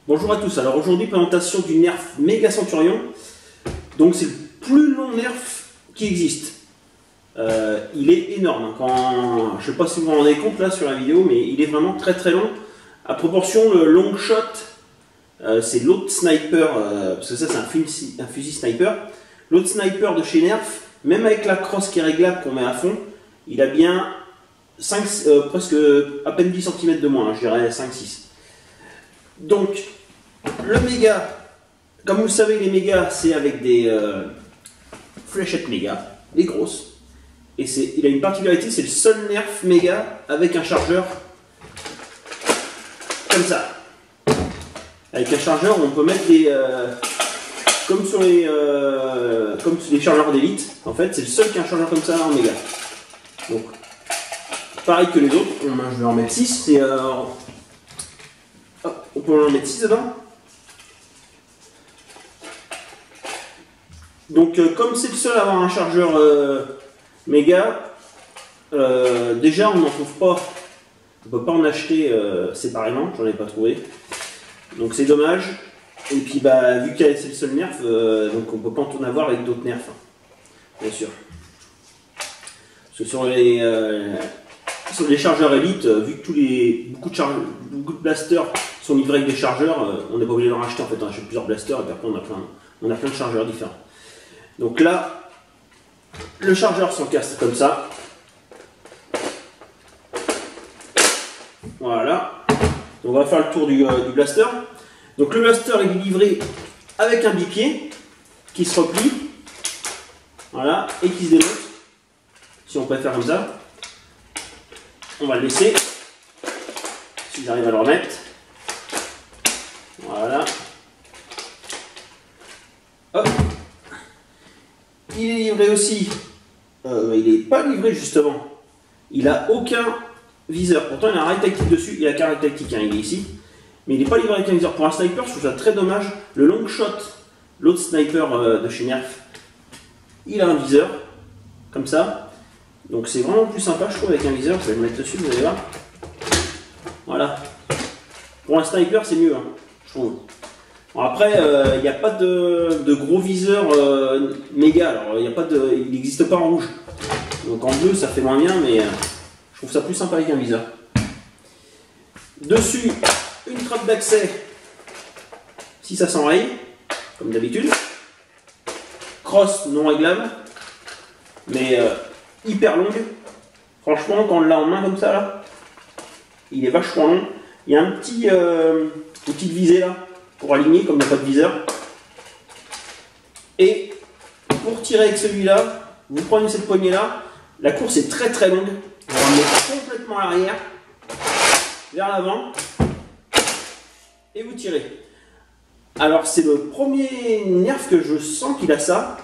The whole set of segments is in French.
Bonjour à tous, alors aujourd'hui présentation du Nerf Mega Centurion. Donc c'est le plus long Nerf qui existe. Il est énorme, quand... je ne sais pas si vous vous rendez compte là sur la vidéo, mais il est vraiment très très long. À proportion, le long shot, c'est l'autre sniper, parce que ça c'est un fusil sniper. L'autre sniper de chez Nerf, même avec la crosse qui est réglable qu'on met à fond, il a bien 5, presque à peine 10 cm de moins, je dirais 5-6. Donc, le méga, comme vous le savez, les mégas, c'est avec des fléchettes méga, les grosses. Et il a une particularité, c'est le seul Nerf méga avec un chargeur comme ça. Avec un chargeur où on peut mettre des... comme sur les chargeurs d'élite, en fait, c'est le seul qui a un chargeur comme ça en méga. Donc, pareil que les autres, je vais en mettre 6. On peut en mettre 6 dedans. Donc comme c'est le seul à avoir un chargeur méga, déjà on n'en trouve pas, on ne peut pas en acheter séparément, j'en ai pas trouvé. Donc c'est dommage. Et puis bah, vu que c'est le seul Nerf, donc on ne peut pas en avoir avec d'autres Nerfs, bien sûr. Parce que sur les chargeurs Elite, vu que beaucoup de blasters sont livrés avec des chargeurs, on n'est pas obligé d'en racheter en fait, on achète plusieurs blasters et puis après on a plein de chargeurs différents. Donc là, le chargeur s'encasse comme ça. Voilà. On va faire le tour du blaster. Donc le blaster est livré avec un bipied qui se replie. Voilà. Et qui se démonte. Si on préfère comme ça. On va le laisser. Si j'arrive à le remettre. Voilà. Hop. Il est livré aussi, il n'est pas livré justement, il n'a aucun viseur, pourtant il a un rail tactique dessus, il a qu'un rail tactique, hein, il est ici, mais il n'est pas livré avec un viseur. Pour un sniper, je trouve ça très dommage. Le long shot, l'autre sniper de chez Nerf, il a un viseur, comme ça, donc c'est vraiment plus sympa je trouve avec un viseur. Je vais le mettre dessus, vous allez voir. Voilà, pour un sniper c'est mieux, hein, je trouve. Bon, après, il n'y a pas de gros viseur méga, alors il n'existe pas en rouge. Donc en bleu ça fait moins bien, mais je trouve ça plus sympa avec un viseur. Dessus, une trappe d'accès, si ça s'enraye, comme d'habitude. Crosse non réglable, mais hyper longue. Franchement, quand on l'a en main comme ça, là, il est vachement long. Il y a une petite visée là, pour aligner comme il n'y a pas de viseur. Et pour tirer avec celui-là, vous prenez cette poignée là, la course est très très longue, vous ramenez complètement à l'arrière, vers l'avant, et vous tirez. Alors c'est le premier Nerf que je sens qu'il a ça,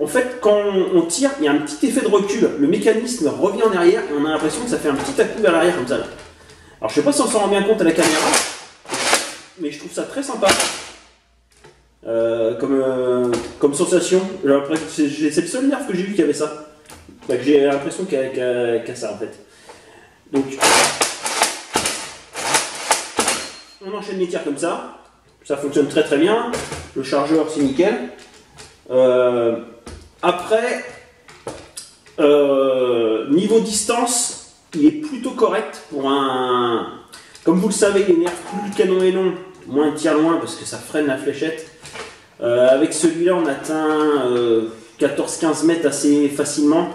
en fait quand on tire, il y a un petit effet de recul, le mécanisme revient en arrière et on a l'impression que ça fait un petit à-coup vers l'arrière comme ça là. Alors je sais pas si on s'en rend bien compte à la caméra, mais je trouve ça très sympa comme sensation. C'est le seul Nerf que j'ai vu qui avait ça. Enfin, j'ai l'impression qu'il y a ça en fait. Donc on enchaîne les tirs comme ça. Ça fonctionne très très bien. Le chargeur c'est nickel. Après, niveau distance, il est plutôt correct pour un... Comme vous le savez, les Nerfs, plus le canon est long, moins il tire loin parce que ça freine la fléchette. Avec celui-là, on atteint 14-15 mètres assez facilement.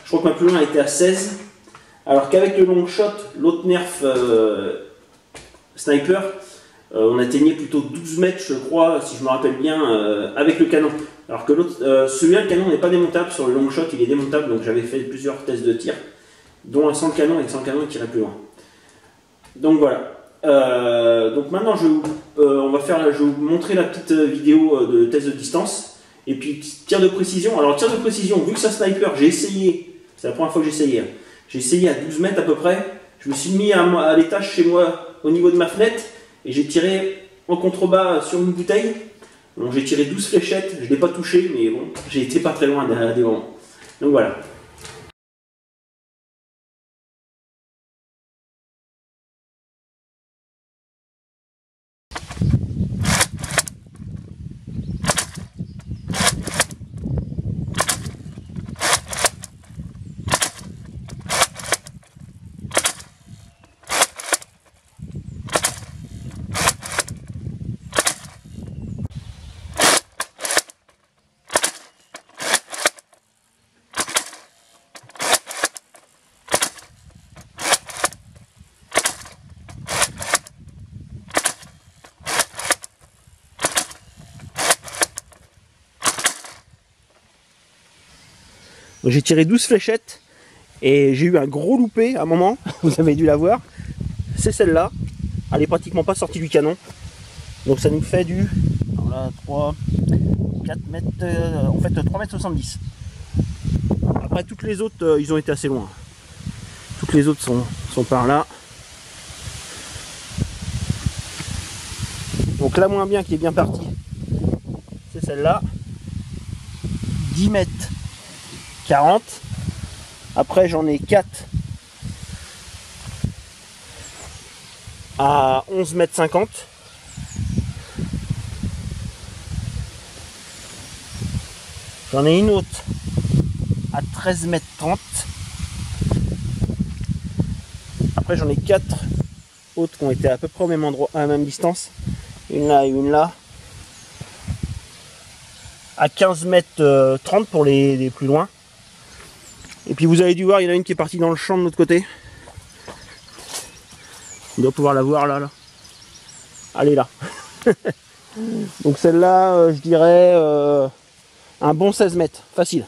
Je crois que ma plus loin a été à 16. Alors qu'avec le long shot, l'autre Nerf sniper, on atteignait plutôt 12 mètres, je crois, si je me rappelle bien, avec le canon. Alors que l'autre, celui-là, le canon n'est pas démontable. Sur le long shot, il est démontable. Donc j'avais fait plusieurs tests de tir, dont sans le canon, et sans le canon, il tirait plus loin. Donc voilà. Donc maintenant je vais vous montrer la petite vidéo de test de distance et puis tir de précision. Alors tir de précision, vu que c'est un sniper, j'ai essayé, c'est la première fois que j'ai essayé. J'ai essayé à 12 mètres à peu près. Je me suis mis à l'étage chez moi au niveau de ma fenêtre et j'ai tiré en contrebas sur une bouteille. Bon, j'ai tiré 12 fléchettes, je ne l'ai pas touché, mais bon, j'ai été pas très loin des moments. Donc voilà. J'ai tiré 12 fléchettes et j'ai eu un gros loupé à un moment, vous avez dû la voir. C'est celle-là, elle est pratiquement pas sortie du canon. Donc ça nous fait du 3, 4 mètres, en fait 3,70 m. Après toutes les autres, ils ont été assez loin. Toutes les autres sont par là. Donc la moins bien qui est bien partie, c'est celle-là. 10 mètres 40. Après j'en ai 4 à 11 mètres 50. J'en ai une autre à 13 mètres 30. Après j'en ai 4 autres qui ont été à peu près au même endroit, à la même distance. Une là et une là. À 15 mètres 30 pour les plus loin. Et puis vous avez dû voir, il y en a une qui est partie dans le champ de l'autre côté. On doit pouvoir la voir là. Elle est là. Donc celle-là, je dirais un bon 16 mètres, facile.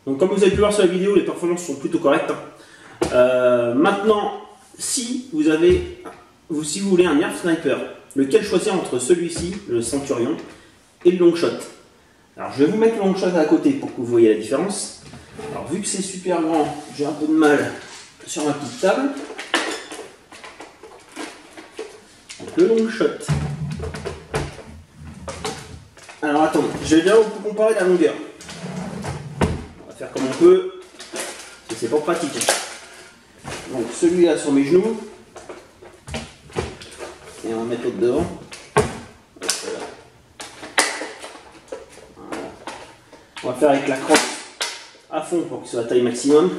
Donc comme vous avez pu voir sur la vidéo, les performances sont plutôt correctes. Maintenant, si vous voulez un Nerf Sniper, lequel choisir entre celui-ci, le Centurion, et le Longshot? Alors je vais vous mettre le Longshot à côté pour que vous voyez la différence. Alors vu que c'est super grand, j'ai un peu de mal sur ma petite table. Donc le Longshot. Alors attendez, je vais déjà vous comparer la longueur. Faire comme on peut, c'est pas pratique. Donc celui-là sur mes genoux, et on va mettre l'autre devant. Voilà. On va faire avec la crosse à fond pour que ce soit la taille maximum.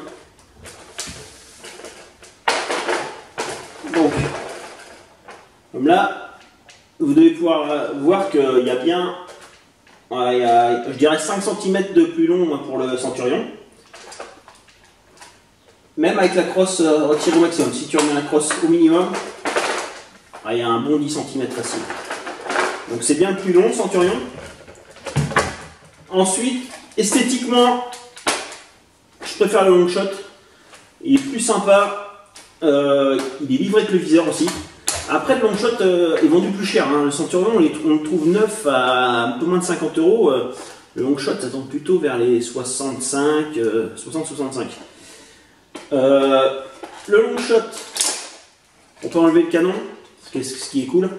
Donc, comme là, vous devez pouvoir voir qu'il y a bien, je dirais 5 cm de plus long pour le Centurion. Même avec la crosse retirée au maximum. Si tu remets la crosse au minimum, il y a un bon 10 cm facile. Donc c'est bien le plus long, Centurion. Ensuite, esthétiquement, je préfère le Longshot. Il est plus sympa. Il est livré avec le viseur aussi. Après, le Longshot est vendu plus cher. Hein. Le Centurion, on le trouve neuf à un peu moins de 50 €. Le Longshot, ça tombe plutôt vers les 60-65. Le Longshot, on peut enlever le canon, ce qui est cool.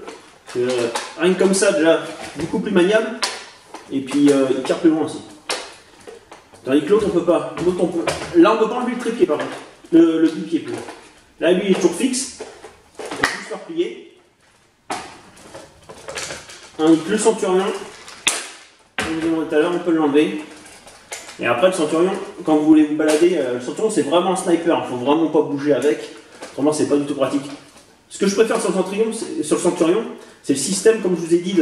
Rien que comme ça, déjà, beaucoup plus maniable. Et puis, il tire plus loin aussi. Tandis que l'autre, on peut pas. Là, on peut pas enlever le trépied, par contre. Le bipied, plus. Là, lui, il est toujours fixe. On peut juste faire plier. Le Centurion, comme je vous demandais tout à l'heure, on peut l'enlever. Et après, le Centurion, quand vous voulez vous balader, le Centurion, c'est vraiment un sniper. Il ne faut vraiment pas bouger avec. Autrement, c'est pas du tout pratique. Ce que je préfère sur le Centurion, c'est le système, comme je vous ai dit,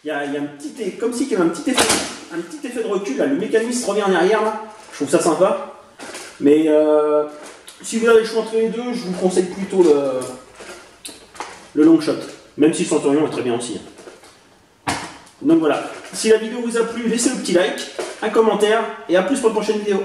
il y a un petit, comme si il y avait un petit effet de recul. Là. Le mécanisme revient en arrière. Là. Je trouve ça sympa. Mais si vous avez le choix entre les deux, je vous conseille plutôt le Longshot. Même si le Centurion est très bien aussi. Donc voilà. Si la vidéo vous a plu, laissez le petit like, un commentaire et à plus pour une prochaine vidéo.